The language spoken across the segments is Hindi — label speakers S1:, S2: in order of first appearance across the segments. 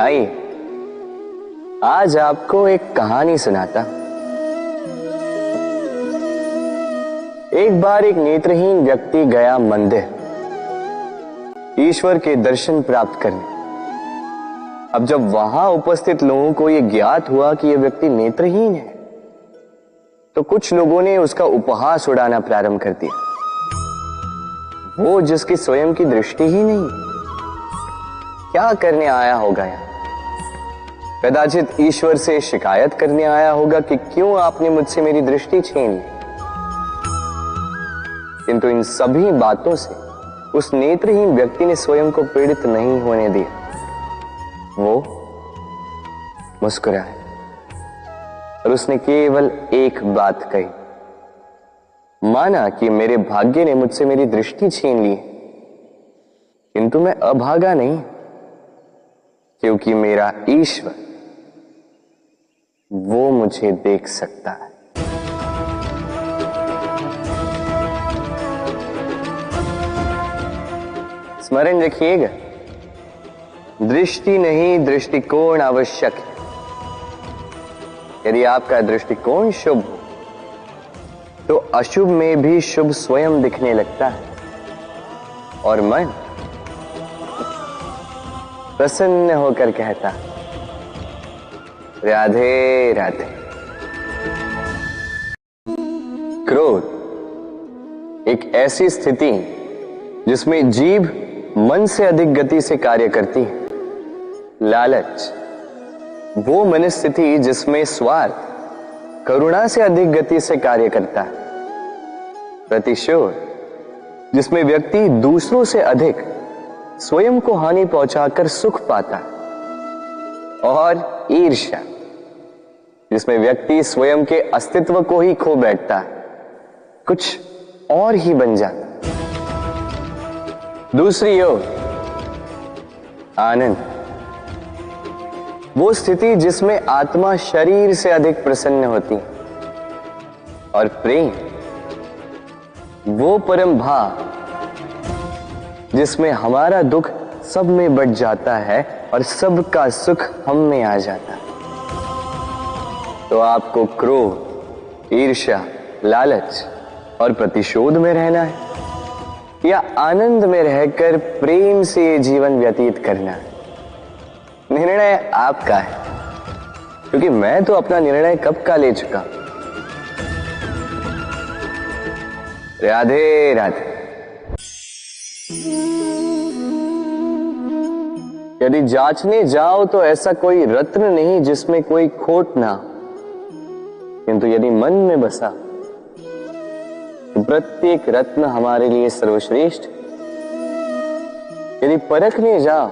S1: आइए आज आपको एक कहानी सुनाता। एक बार एक नेत्रहीन व्यक्ति गया मंदिर ईश्वर के दर्शन प्राप्त करने। अब जब वहां उपस्थित लोगों को यह ज्ञात हुआ कि यह व्यक्ति नेत्रहीन है, तो कुछ लोगों ने उसका उपहास उड़ाना प्रारंभ कर दिया। वो जिसकी स्वयं की दृष्टि ही नहीं, क्या करने आया होगा यहाँ? कदाचित ईश्वर से शिकायत करने आया होगा कि क्यों आपने मुझसे मेरी दृष्टि छीन ली। किंतु इन सभी बातों से उस नेत्रहीन व्यक्ति ने स्वयं को पीड़ित नहीं होने दिया। वो मुस्कुराया और उसने केवल एक बात कही, माना कि मेरे भाग्य ने मुझसे मेरी दृष्टि छीन ली, किंतु मैं अभागा नहीं, क्योंकि मेरा ईश्वर वो मुझे देख सकता है। स्मरण रखिएगा, दृष्टि नहीं दृष्टिकोण आवश्यक है। यदि आपका दृष्टिकोण शुभ हो तो अशुभ में भी शुभ स्वयं दिखने लगता है और मन प्रसन्न होकर कहता, राधे राधे। क्रोध एक ऐसी स्थिति जिसमें जीभ मन से अधिक गति से कार्य करती है। लालच वो मनस्थिति जिसमें स्वार्थ करुणा से अधिक गति से कार्य करता है। प्रतिशोध जिसमें व्यक्ति दूसरों से अधिक स्वयं को हानि पहुंचाकर सुख पाता है। और ईर्ष्या जिसमें व्यक्ति स्वयं के अस्तित्व को ही खो बैठता है, कुछ और ही बन जाता है। दूसरी ओर आनंद वो स्थिति जिसमें आत्मा शरीर से अधिक प्रसन्न होती है। और प्रेम वो परम भाव जिसमें हमारा दुख सब में बट जाता है और सबका सुख हम में आ जाता है। तो आपको क्रोध, ईर्ष्या, लालच और प्रतिशोध में रहना है या आनंद में रहकर प्रेम से ये जीवन व्यतीत करना है? निर्णय आपका है, क्योंकि मैं तो अपना निर्णय कब का ले चुका। राधे राधे। यदि जांचने जाओ तो ऐसा कोई रत्न नहीं जिसमें कोई खोट ना, किंतु यदि मन में बसा तो प्रत्येक रत्न हमारे लिए सर्वश्रेष्ठ। यदि परखने जाओ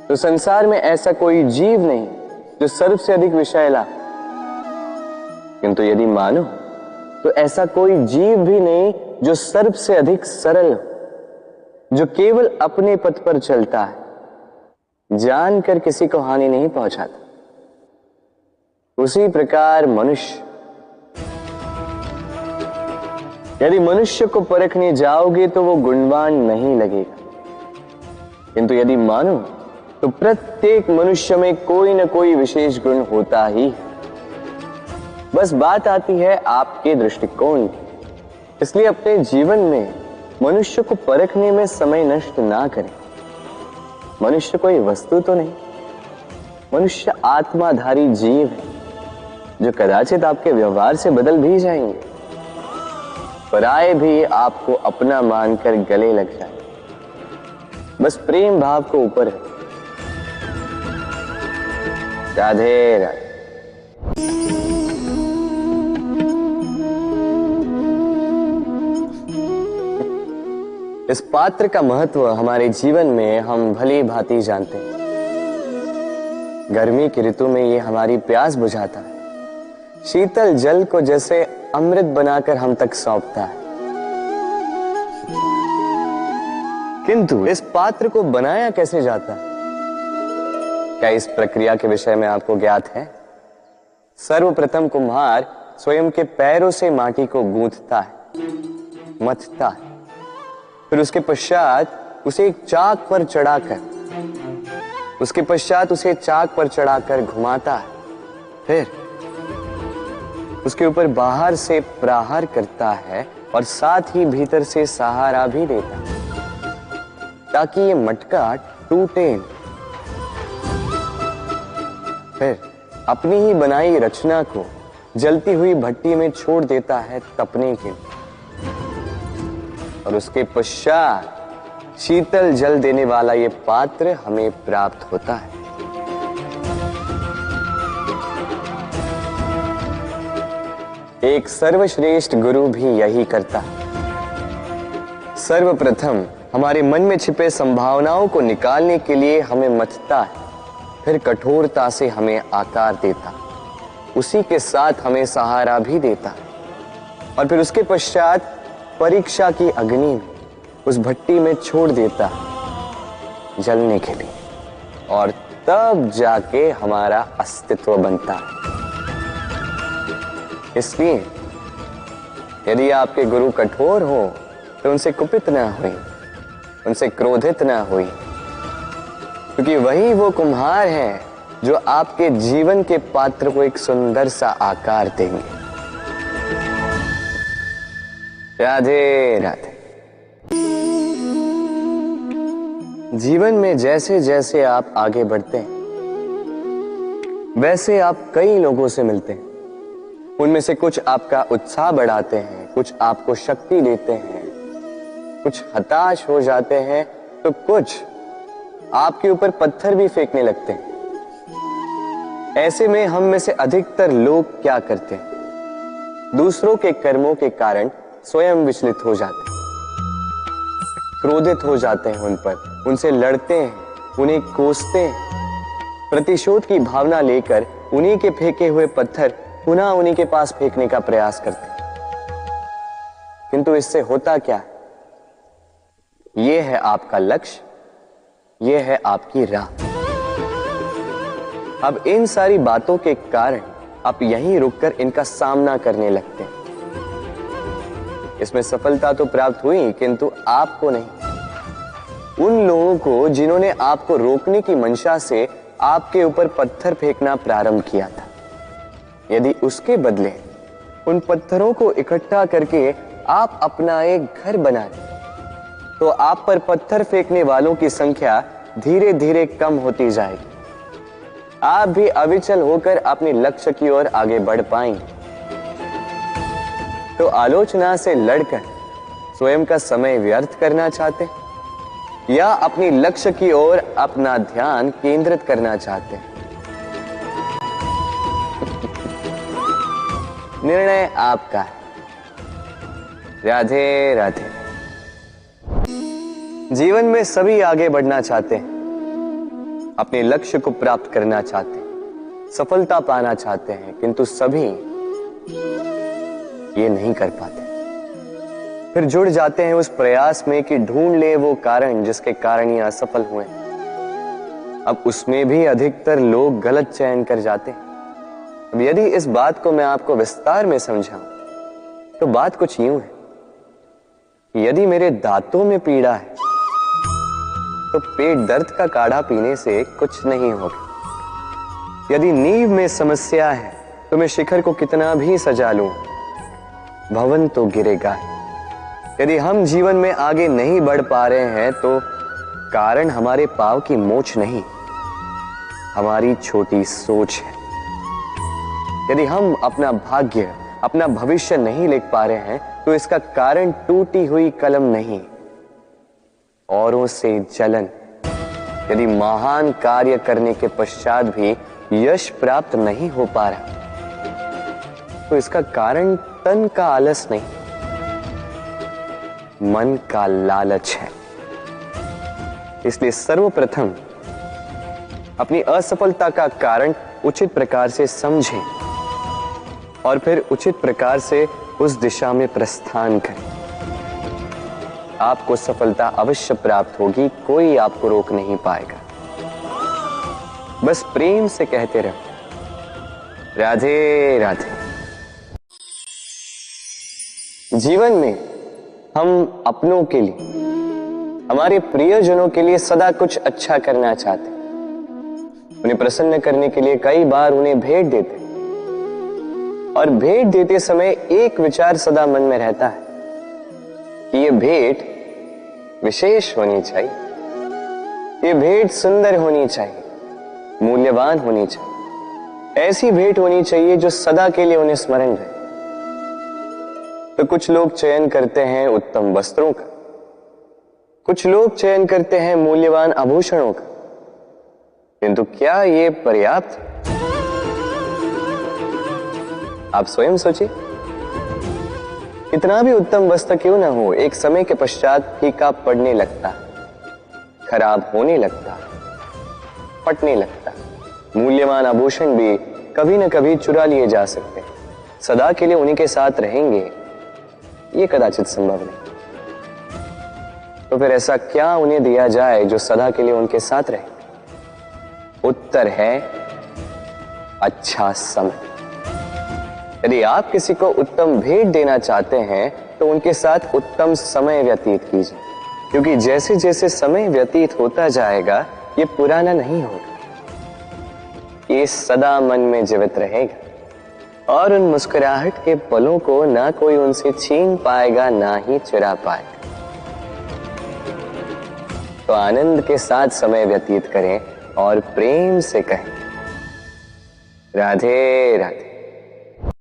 S1: तो संसार में ऐसा कोई जीव नहीं जो सर्व से अधिक विषैला, किंतु यदि मानो तो ऐसा कोई जीव भी नहीं जो सर्व से अधिक सरल हो, जो केवल अपने पथ पर चलता है, जानकर किसी को हानि नहीं पहुंचाता। उसी प्रकार मनुष्य, यदि मनुष्य को परखने जाओगे तो वो गुणवान नहीं लगेगा, किंतु यदि मानो तो प्रत्येक मनुष्य में कोई न कोई विशेष गुण होता ही। बस बात आती है आपके दृष्टिकोण की। इसलिए अपने जीवन में मनुष्य को परखने में समय नष्ट ना करें। मनुष्य कोई वस्तु तो नहीं, मनुष्य आत्माधारी जीव है जो कदाचित आपके व्यवहार से बदल भी जाएंगे, पराये भी आपको अपना मानकर गले लग जाए। बस प्रेम भाव को ऊपर है। राधे राधे। इस पात्र का महत्व हमारे जीवन में हम भली भांति जानते हैं। गर्मी की ऋतु में ये हमारी प्यास बुझाता है, शीतल जल को जैसे अमृत बनाकर हम तक सौंपता है। किंतु इस पात्र को बनाया कैसे जाता है? क्या इस प्रक्रिया के विषय में आपको ज्ञात है? सर्वप्रथम कुम्हार स्वयं के पैरों से माटी को गूंथता है, मथता है, फिर उसके पश्चात उसे एक चाक पर चढ़ाकर उसके पश्चात उसे चाक पर चढ़ाकर घुमाता है, फिर उसके ऊपर बाहर से प्रहार करता है और साथ ही भीतर से सहारा भी देता है ताकि ये मटका टूटे। फिर अपनी ही बनाई रचना को जलती हुई भट्टी में छोड़ देता है तपने के लिए, और उसके पश्चात शीतल जल देने वाला ये पात्र हमें प्राप्त होता है। एक सर्वश्रेष्ठ गुरु भी यही करता है। सर्वप्रथम हमारे मन में छिपे संभावनाओं को निकालने के लिए हमें मथता है, फिर कठोरता से हमें आकार देता, उसी के साथ हमें सहारा भी देता, और फिर उसके पश्चात परीक्षा की अग्नि में उस भट्टी में छोड़ देता जलने के लिए, और तब जाके हमारा अस्तित्व बनता है। इसलिए यदि आपके गुरु कठोर हो तो उनसे कुपित ना हुई, उनसे क्रोधित ना हुई, क्योंकि वही वो कुम्हार है जो आपके जीवन के पात्र को एक सुंदर सा आकार देंगे। राधे राधे। जीवन में जैसे जैसे आप आगे बढ़ते हैं वैसे आप कई लोगों से मिलते हैं। उनमें से कुछ आपका उत्साह बढ़ाते हैं, कुछ आपको शक्ति देते हैं, कुछ हताश हो जाते हैं, तो कुछ आपके ऊपर पत्थर भी फेंकने लगते हैं। ऐसे में हम में से अधिकतर लोग क्या करते हैं? दूसरों के कर्मों के कारण स्वयं विचलित हो जाते हैं, क्रोधित हो जाते हैं उन पर, उनसे लड़ते हैं, उन्हें कोसते हैं, प्रतिशोध की भावना लेकर उन्हीं के फेंके हुए पत्थर पुनः उन्हीं के पास फेंकने का प्रयास करते हैं। किंतु इससे होता क्या है? यह है आपका लक्ष्य, यह है आपकी राह। अब इन सारी बातों के कारण आप यहीं रुककर इनका सामना करने लगते हैं। इसमें सफलता तो प्राप्त हुई, किंतु आपको नहीं। उन लोगों को जिन्होंने आपको रोकने की मंशा से आपके ऊपर पत्थर फेंकना प्रारंभ किया था, यदि उसके बदले उन पत्थरों को इकट्ठा करके आप अपना एक घर बना लें, तो आप पर पत्थर फेंकने वालों की संख्या धीरे धीरे कम होती जाएगी। आप भी अविचल होकर अपने लक्ष्य की ओर आगे बढ़ पाएंगे। तो आलोचना से लड़कर स्वयं का समय व्यर्थ करना चाहते हैं या अपनी लक्ष्य की ओर अपना ध्यान केंद्रित करना चाहते हैं? निर्णय आपका है। राधे राधे। जीवन में सभी आगे बढ़ना चाहते हैं, अपने लक्ष्य को प्राप्त करना चाहते हैं, सफलता पाना चाहते हैं, किंतु सभी ये नहीं कर पाते। फिर जुड़ जाते हैं उस प्रयास में कि ढूंढ ले वो कारण जिसके कारण ये असफल हुए। अब उसमें भी अधिकतर लोग गलत चयन कर जाते हैं। अब यदि इस बात को मैं आपको विस्तार में समझाऊं तो बात कुछ यूं है। यदि मेरे दांतों में पीड़ा है तो पेट दर्द का काढ़ा पीने से कुछ नहीं होगा। यदि नींव में समस्या है तो मैं शिखर को कितना भी सजा लूं, भवन तो गिरेगा। यदि हम जीवन में आगे नहीं बढ़ पा रहे हैं तो कारण हमारे पांव की मोच नहीं, हमारी छोटी सोच है। यदि हम अपना भाग्य, अपना भविष्य नहीं लिख पा रहे हैं तो इसका कारण टूटी हुई कलम नहीं, औरों से जलन। यदि महान कार्य करने के पश्चात भी यश प्राप्त नहीं हो पा रहा तो इसका कारण तन का आलस नहीं, मन का लालच है। इसलिए सर्वप्रथम अपनी असफलता का कारण उचित प्रकार से समझें और फिर उचित प्रकार से उस दिशा में प्रस्थान करें। आपको सफलता अवश्य प्राप्त होगी, कोई आपको रोक नहीं पाएगा। बस प्रेम से कहते रहो राधे राधे। जीवन में हम अपनों के लिए, हमारे प्रियजनों के लिए सदा कुछ अच्छा करना चाहते हैं, उन्हें प्रसन्न करने के लिए कई बार उन्हें भेंट देते, और भेंट देते समय एक विचार सदा मन में रहता है कि ये भेंट विशेष होनी चाहिए, ये भेंट सुंदर होनी चाहिए, मूल्यवान होनी चाहिए, ऐसी भेंट होनी चाहिए जो सदा के लिए उन्हें स्मरण रहे। तो कुछ लोग चयन करते हैं उत्तम वस्त्रों का, कुछ लोग चयन करते हैं मूल्यवान आभूषणों का, किंतु क्या ये पर्याप्त? आप स्वयं सोचिए, कितना भी उत्तम वस्त्र क्यों ना हो, एक समय के पश्चात फीका पड़ने लगता, खराब होने लगता, फटने लगता। मूल्यवान आभूषण भी कभी न कभी चुरा लिए जा सकते हैं, सदा के लिए उन्हीं के साथ रहेंगे ये कदाचित संभव नहीं। तो फिर ऐसा क्या उन्हें दिया जाए जो सदा के लिए उनके साथ रहे? उत्तर है अच्छा समय। यदि आप किसी को उत्तम भेंट देना चाहते हैं तो उनके साथ उत्तम समय व्यतीत कीजिए, क्योंकि जैसे जैसे समय व्यतीत होता जाएगा ये पुराना नहीं होगा, ये सदा मन में जीवित रहेगा और उन मुस्कुराहट के पलों को ना कोई उनसे छीन पाएगा ना ही चुरा पाएगा। तो आनंद के साथ समय व्यतीत करें और प्रेम से कहें राधे राधे।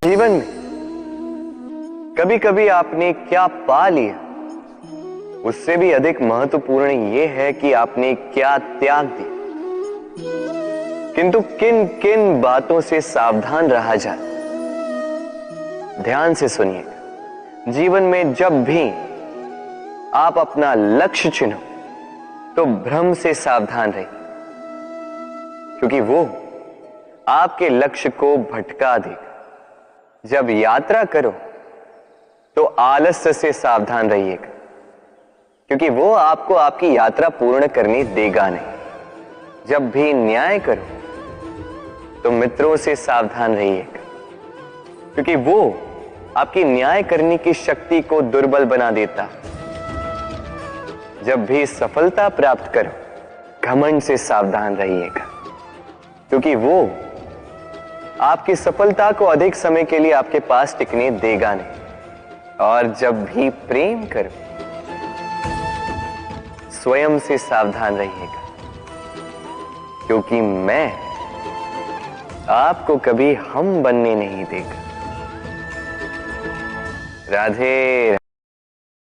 S1: जीवन में कभी कभी आपने क्या पा लिया, उससे भी अधिक महत्वपूर्ण यह है कि आपने क्या त्याग दिया। किंतु किन किन बातों से सावधान रहा जाए, ध्यान से सुनिएगा। जीवन में जब भी आप अपना लक्ष्य चुनो तो भ्रम से सावधान रहिए, क्योंकि वो आपके लक्ष्य को भटका देगा। जब यात्रा करो तो आलस्य से सावधान रहिएगा, क्योंकि वो आपको आपकी यात्रा पूर्ण करने देगा नहीं। जब भी न्याय करो तो मित्रों से सावधान रहिएगा, क्योंकि वो आपकी न्याय करने की शक्ति को दुर्बल बना देता। जब भी सफलता प्राप्त करो घमंड से सावधान रहिएगा, क्योंकि वो आपकी सफलता को अधिक समय के लिए आपके पास टिकने देगा नहीं। और जब भी प्रेम करो स्वयं से सावधान रहिएगा, क्योंकि मैं आपको कभी हम बनने नहीं देगा। राधे।